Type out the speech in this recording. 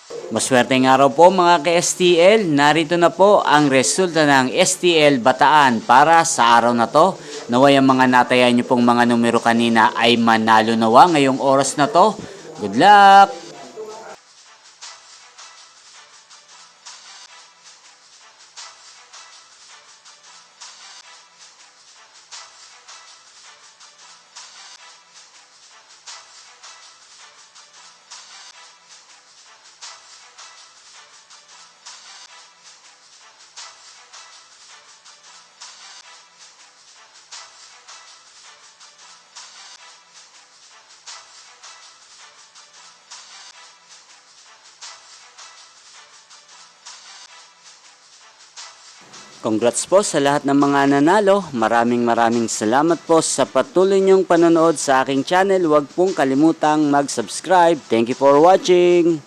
Maswerteng araw po mga ka-STL. Narito na po ang resulta ng STL Bataan para sa araw na to. Naway ang mga natayan nyo pong mga numero kanina ay manalo nawa ngayong oras na to. Good luck! Congrats po sa lahat ng mga nanalo. Maraming salamat po sa patuloy niyong panonood sa aking channel. Huwag pong kalimutang mag-subscribe. Thank you for watching.